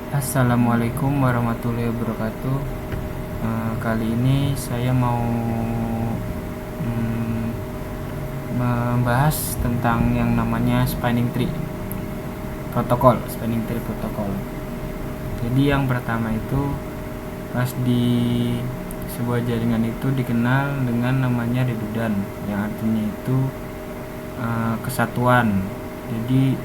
Assalamualaikum warahmatullahi wabarakatuh. Kali ini saya mau mm, membahas tentang yang namanya spanning tree protokol. Jadi yang pertama itu, pas di sebuah jaringan itu dikenal dengan namanya redundant, yang artinya itu kesatuan. Jadi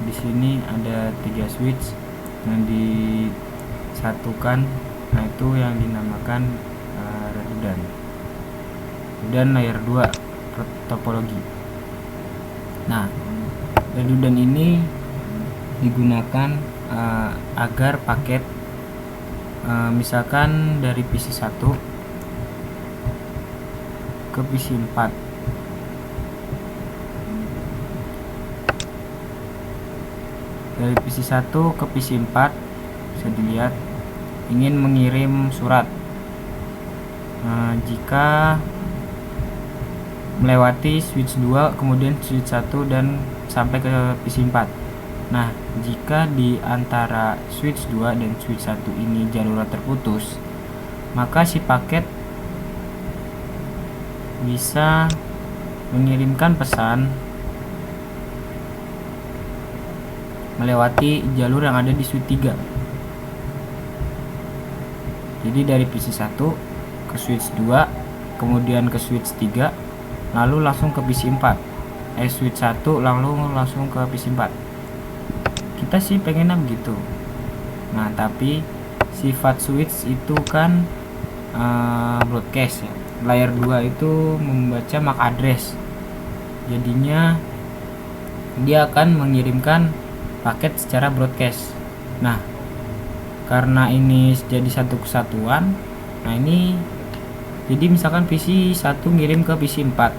di sini ada 3 switch yang disatukan, nah itu yang dinamakan redundant dan layer 2 topologi. Nah, redundant ini digunakan agar paket misalkan dari PC1 ke PC4, dari PC1 ke PC4 bisa dilihat ingin mengirim surat. Jika melewati switch 2 kemudian switch 1 dan sampai ke PC4. Nah, jika di antara switch 2 dan switch 1 ini jalurnya terputus, maka si paket bisa mengirimkan pesan melewati jalur yang ada di switch 3. Jadi dari PC1 ke switch 2, kemudian ke switch 3, lalu langsung ke PC4. Switch 1 langsung ke PC4. Kita sih pengennya begitu. Nah, tapi sifat switch itu kan broadcast ya. Layer 2 itu membaca MAC address. Jadinya dia akan mengirimkan paket secara broadcast. Nah, karena ini jadi satu kesatuan, nah ini jadi misalkan PC1 ngirim ke PC4,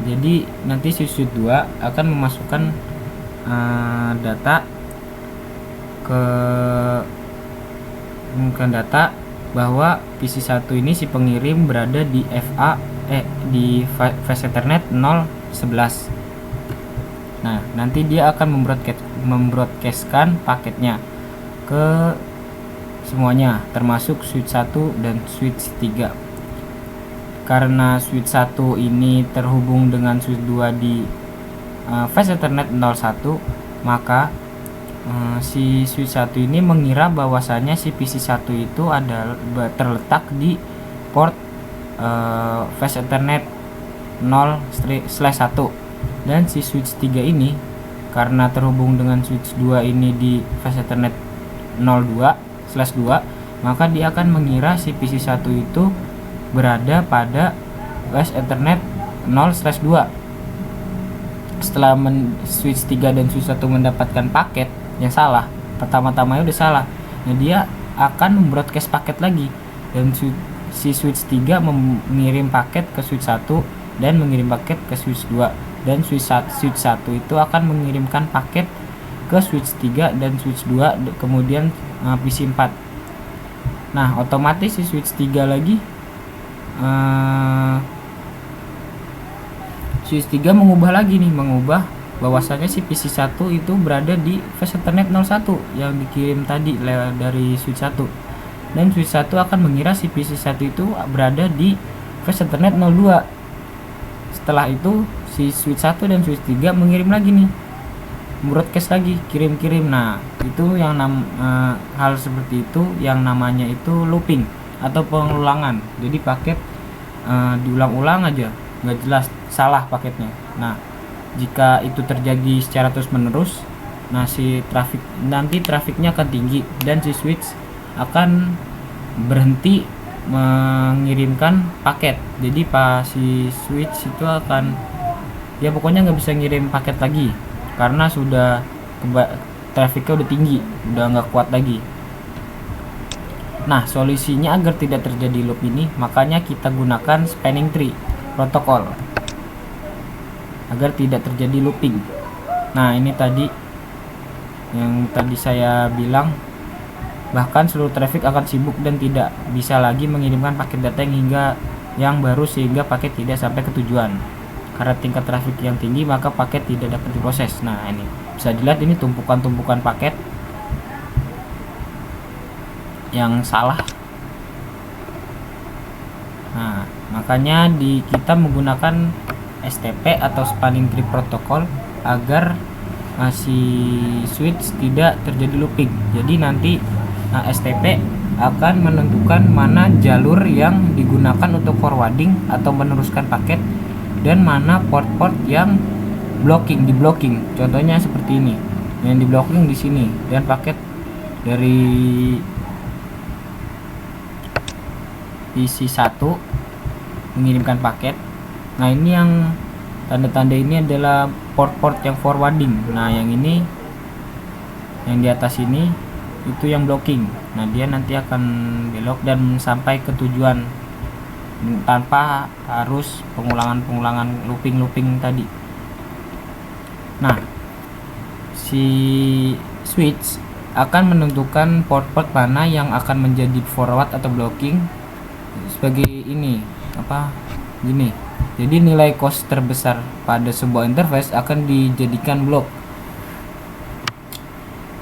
jadi nanti switch 2 akan memasukkan data data bahwa PC1 ini si pengirim berada di di fast Ethernet 011. Nah, nanti dia akan membroadcastkan paketnya ke semuanya, termasuk switch 1 dan switch 3. Karena switch 1 ini terhubung dengan switch 2 di fast Ethernet 01, maka si switch 1 ini mengira bahwasanya si PC1 itu adalah terletak di port fast Ethernet 0/1. Dan si switch 3 ini karena terhubung dengan switch 2 ini di fast Ethernet 02/2, maka dia akan mengira si PC1 itu berada pada fast Ethernet 0/2. Setelah switch 3 dan switch 1 mendapatkan paket yang salah, pertama-tamanya udah salah, nah dia akan membroadcast paket lagi, dan si switch 3 mengirim paket ke switch 1 dan mengirim paket ke switch 2, dan switch 1 itu akan mengirimkan paket ke switch 3 dan switch 2, kemudian PC4. Nah, otomatis si switch 3 lagi switch 3 mengubah bahwasanya si PC1 itu berada di fast Ethernet 01 yang dikirim tadi dari switch 1, dan switch 1 akan mengira si PC1 itu berada di fast Ethernet 02. Setelah itu si switch 1 dan switch 3 mengirim lagi nih, broadcast lagi, kirim-kirim. Nah, itu yang hal seperti itu yang namanya itu looping atau pengulangan. Jadi paket diulang-ulang aja, nggak jelas, salah paketnya. Nah, jika itu terjadi secara terus-menerus, nah si trafiknya akan tinggi dan si switch akan berhenti mengirimkan paket. Jadi pas si switch itu akan pokoknya nggak bisa ngirim paket lagi karena sudah trafiknya udah tinggi, udah nggak kuat lagi. Nah, solusinya agar tidak terjadi loop ini, makanya kita gunakan spanning tree protokol agar tidak terjadi looping. Nah, ini tadi yang tadi saya bilang, bahkan seluruh traffic akan sibuk dan tidak bisa lagi mengirimkan paket data yang baru sehingga paket tidak sampai ke tujuan. Karena tingkat traffic yang tinggi, maka paket tidak dapat diproses. Nah, ini bisa dilihat ini tumpukan-tumpukan paket yang salah. Nah, makanya kita menggunakan STP atau spanning tree protocol agar si switch tidak terjadi looping. Jadi nanti STP akan menentukan mana jalur yang digunakan untuk forwarding atau meneruskan paket dan mana port-port yang di blocking. Contohnya seperti ini, yang di blocking di sini, dan paket dari PC1 mengirimkan paket. Nah, ini yang tanda-tanda ini adalah port-port yang forwarding. Nah, yang ini, yang di atas ini itu yang blocking. Nah, dia nanti akan belok dan sampai ke tujuan tanpa harus pengulangan looping tadi. Nah, si switch akan menentukan port-port mana yang akan menjadi forward atau blocking sebagai ini gini. Jadi nilai cost terbesar pada sebuah interface akan dijadikan block.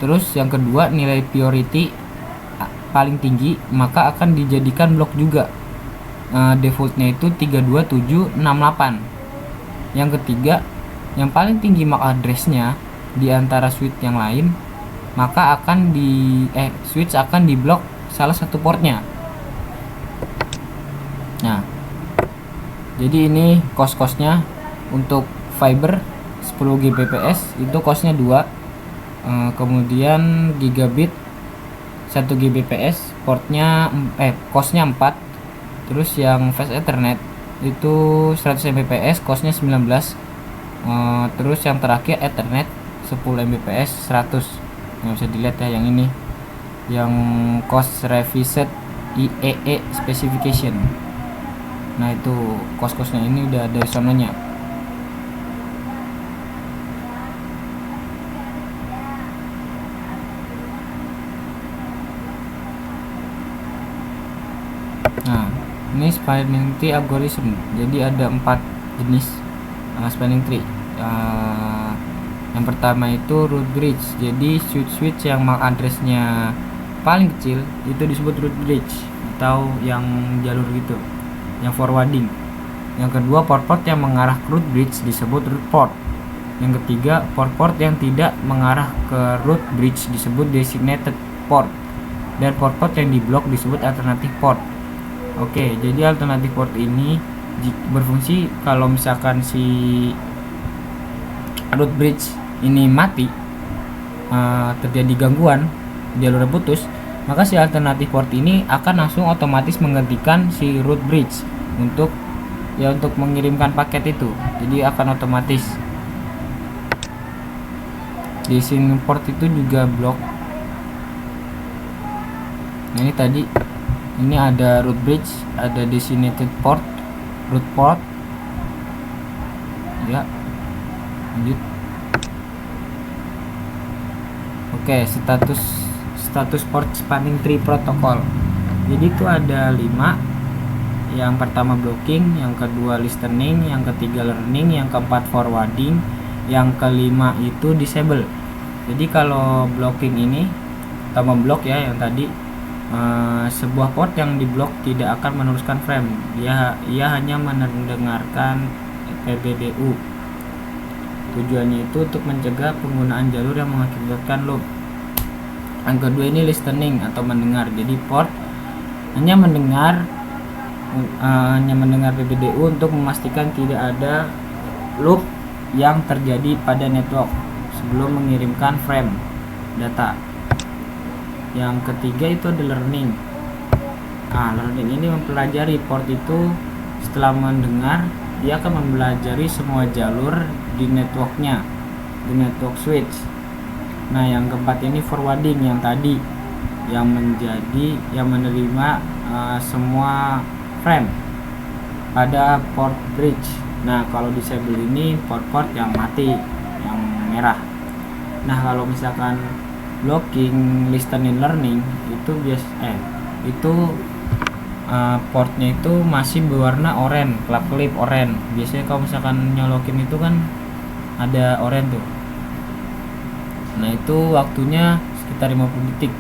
Terus yang kedua, nilai priority paling tinggi maka akan dijadikan block juga. Defaultnya itu 32768. Yang ketiga, yang paling tinggi MAC addressnya di antara switch yang lain, maka switch akan diblok salah satu portnya. Nah, jadi ini cost-nya untuk fiber 10 Gbps itu costnya 2. Kemudian gigabit 1 Gbps portnya costnya 4. Terus yang fast ethernet itu 100 Mbps costnya 19. Terus yang terakhir ethernet 10 Mbps 100. Yang bisa dilihat ya, yang ini yang cost revised IEE specification. Nah, itu cost-nya ini udah dari sononya. Nah, ini spanning tree algorithm. Jadi ada 4 jenis spanning tree. Yang pertama itu root bridge. Jadi switch yang MAC addressnya paling kecil itu disebut root bridge atau yang jalur gitu, yang forwarding. Yang kedua, port-port yang mengarah ke root bridge disebut root port. Yang ketiga, port-port yang tidak mengarah ke root bridge disebut designated port. Dan port-port yang diblok disebut alternative port. Oke, jadi alternative port ini berfungsi kalau misalkan si root bridge ini mati, terjadi gangguan, jalurnya putus, maka si alternative port ini akan langsung otomatis menggantikan si root bridge untuk mengirimkan paket itu. Jadi akan otomatis. Di sini port itu juga blok. Nah, ini tadi ini ada root bridge, ada designated port, root port. Ya, lanjut. Oke, status port spanning tree protocol. Jadi itu ada 5. Yang pertama blocking, yang kedua listening, yang ketiga learning, yang keempat forwarding, yang kelima itu disable. Jadi kalau blocking ini atau memblok ya, yang tadi sebuah port yang diblok tidak akan meneruskan frame. Ia hanya mendengarkan PBDU. Tujuannya itu untuk mencegah penggunaan jalur yang mengakibatkan loop. Yang kedua ini listening atau mendengar. Jadi port hanya mendengar PBDU untuk memastikan tidak ada loop yang terjadi pada network sebelum mengirimkan frame data. Yang ketiga itu ada learning. Nah, learning ini mempelajari port itu. Setelah mendengar, dia akan mempelajari semua jalur di networknya, di network switch. Nah, yang keempat ini forwarding, yang tadi yang menerima semua frame pada port bridge. Nah, kalau disable ini port-port yang mati, yang merah. Nah, kalau misalkan blocking, listening, learning itu portnya itu masih berwarna oranye, kelap-kelip oranye. Biasanya kalau misalkan nyolokin itu kan ada oranye tuh. Nah itu waktunya sekitar 50 detik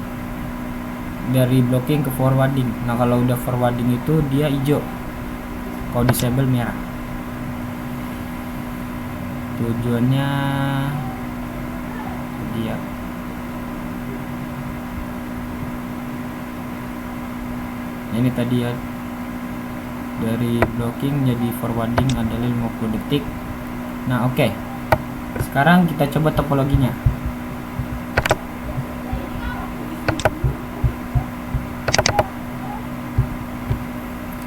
dari blocking ke forwarding. Nah kalau udah forwarding itu dia hijau, kalau disable merah. Tujuannya dia ini tadi ya, dari blocking jadi forwarding adalah 50 detik. Nah oke, sekarang kita coba topologinya.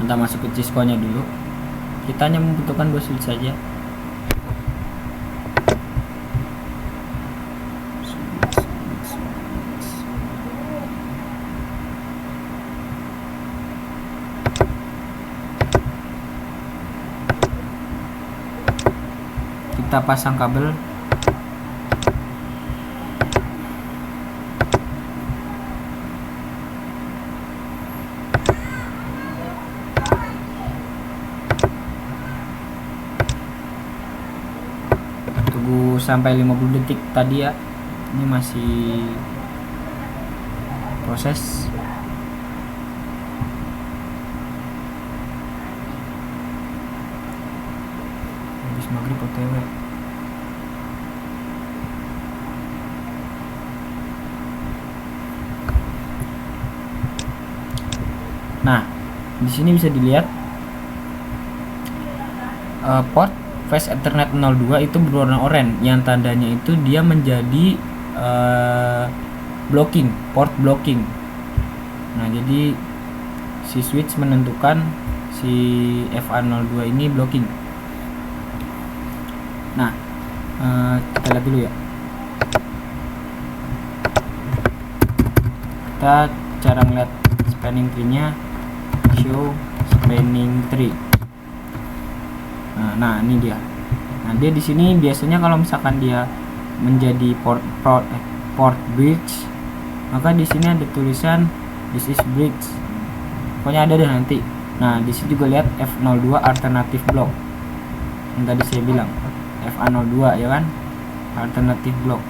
Kita masuk ke Cisco nya dulu. Kita hanya membutuhkan 2 switch saja. Kita pasang kabel. Tunggu sampai 50 detik tadi ya. Ini masih proses. Habis maghrib OTW. Nah, di sini bisa dilihat port Fast Ethernet 02 itu berwarna oranye, yang tandanya itu dia menjadi blocking, port blocking. Nah, jadi si switch menentukan si FA02 ini blocking. Nah, kita lihat dulu ya. Kita cara ngeliat spanning tree-nya, show spanning tree. Nah, ini dia. Nah, dia di sini biasanya kalau misalkan dia menjadi port bridge, maka di sini ada tulisan this is bridge. Pokoknya ada deh nanti. Nah, di sini juga lihat F02 alternative block. Yang tadi saya bilang FA02 ya kan? Alternative block.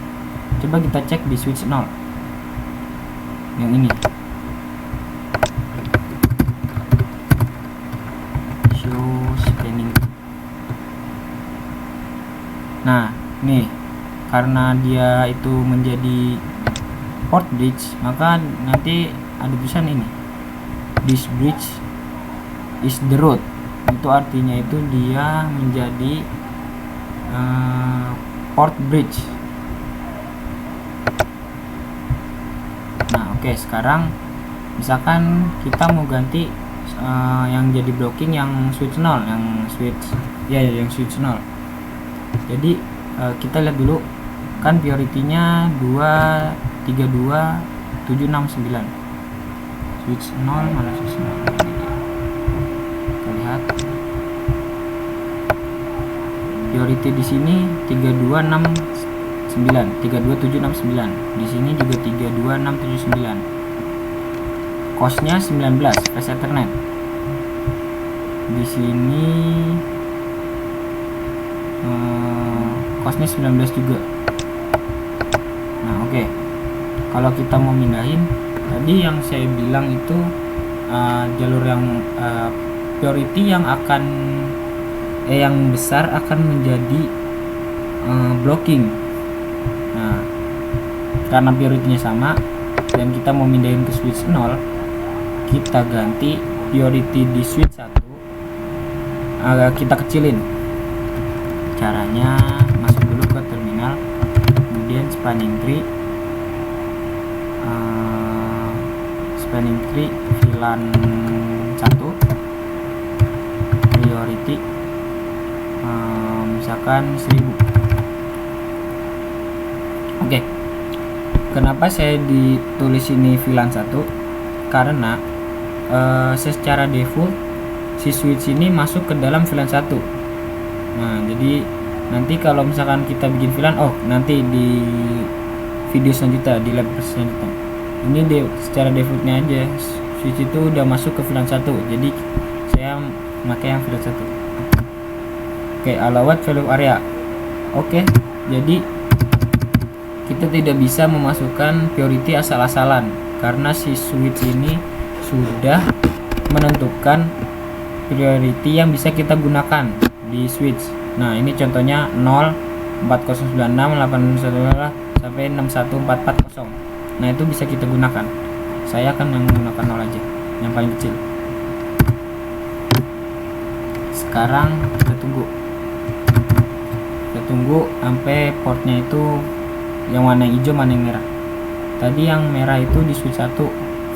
Coba kita cek di switch 0. Yang ini. Nah, nih karena dia itu menjadi port bridge, maka nanti ada tulisan ini. This bridge is the road. Itu artinya itu dia menjadi port bridge. Nah, oke, sekarang misalkan kita mau ganti yang jadi blocking yang switch 0, yang switch 0. Jadi kita lihat dulu kan priority-nya 232.769. Switch 0 mana switch 0? Kita lihat. Priority di sini 32769. Di sini juga 32679. Cost-nya 19 Fast Ethernet. Di sini costnya 19 juga. Nah, oke. Kalau kita mau mindahin, tadi yang saya bilang itu jalur yang priority yang akan yang besar akan menjadi blocking. Nah, karena priority-nya sama dan kita mau mindahin ke switch 0, kita ganti priority di switch 1, kita kecilin. Caranya masuk dulu ke terminal, kemudian spanning tree VLAN 1 priority misalkan 1000. Oke. Kenapa saya ditulis ini VLAN 1? Karena secara default si switch ini masuk ke dalam VLAN 1. Nah, jadi nanti kalau misalkan kita bikin VLAN, nanti di video selanjutnya, di lab selanjutnya, ini secara defaultnya aja switch itu udah masuk ke VLAN 1. Jadi saya pakai yang VLAN 1. Oke, allowed value area. Oke, jadi kita kita tidak bisa memasukkan priority asal-asalan karena si switch ini sudah menentukan priority yang bisa kita gunakan di switch. Nah, ini contohnya 0, 4096, 811 sampai 61440. Nah, itu bisa kita gunakan. Saya akan menggunakan 0 aja, yang paling kecil. Sekarang kita tunggu sampai portnya itu yang warna hijau, mana yang merah. Tadi yang merah itu di switch 1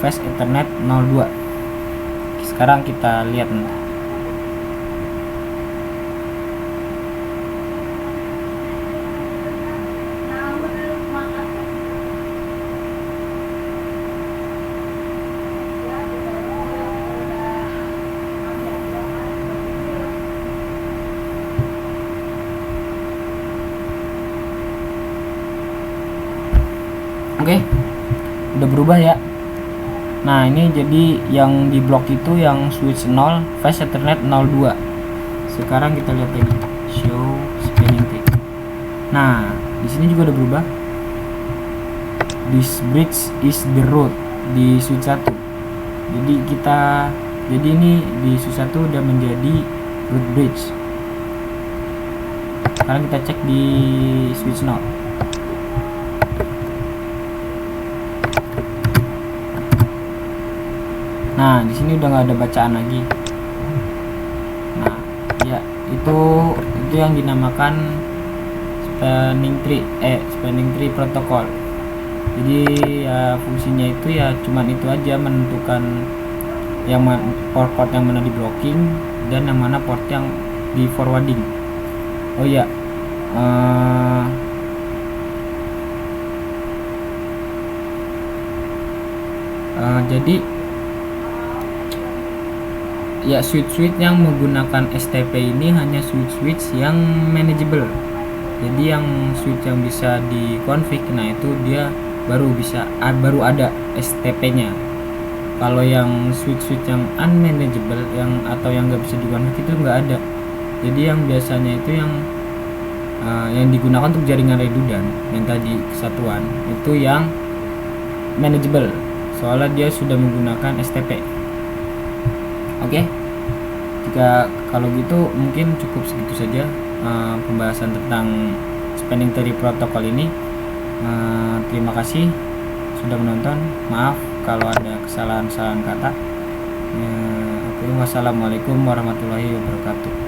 Fast Ethernet 02. Sekarang kita lihat nanti. Oke, udah berubah ya. Nah, ini jadi yang di blok itu yang switch 0 Fast Ethernet 02. Sekarang kita lihat lagi, show spanning tree. Nah, di sini juga udah berubah. This bridge is the root di switch 1. Jadi ini di switch 1 udah menjadi root bridge. Sekarang kita cek di switch 0. Nah, di sini udah nggak ada bacaan lagi. Nah, ya itu yang dinamakan spanning tree protocol. Jadi ya fungsinya itu ya cuman itu aja, menentukan yang port yang mana di blocking dan yang mana port yang di forwarding. Oh ya, jadi ya switch yang menggunakan STP ini hanya switch yang manageable. Jadi yang switch yang bisa dikonfig, nah itu dia baru ada STP-nya. Kalau yang switch yang unmanageable atau yang nggak bisa dikonfig itu nggak ada. Jadi yang biasanya itu yang digunakan untuk jaringan redundant yang tadi kesatuan itu yang manageable, soalnya dia sudah menggunakan STP. Oke, kalau gitu mungkin cukup segitu saja pembahasan tentang spanning tree protocol ini. Terima kasih sudah menonton. Maaf kalau ada kesalahan kata. Wassalamualaikum warahmatullahi wabarakatuh.